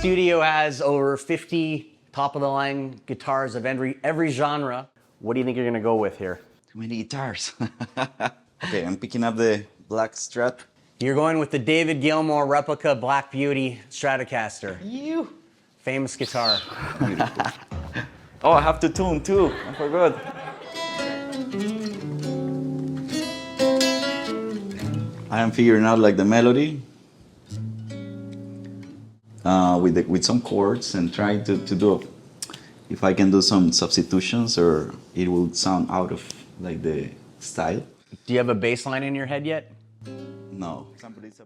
studio has over 50 top-of-the-line guitars of every genre. What do you think you're gonna go with here? Too many guitars. Okay, I'm picking up the black Strat. You're going with the David Gilmour replica Black Beauty Stratocaster. You. Famous guitar. Beautiful. Oh, I have to tune too. I forgot. I am figuring out like the melody with some chords and trying to do if I can do some substitutions or it will sound out of like the style. Do you have a bass line in your head yet? No. Somebody's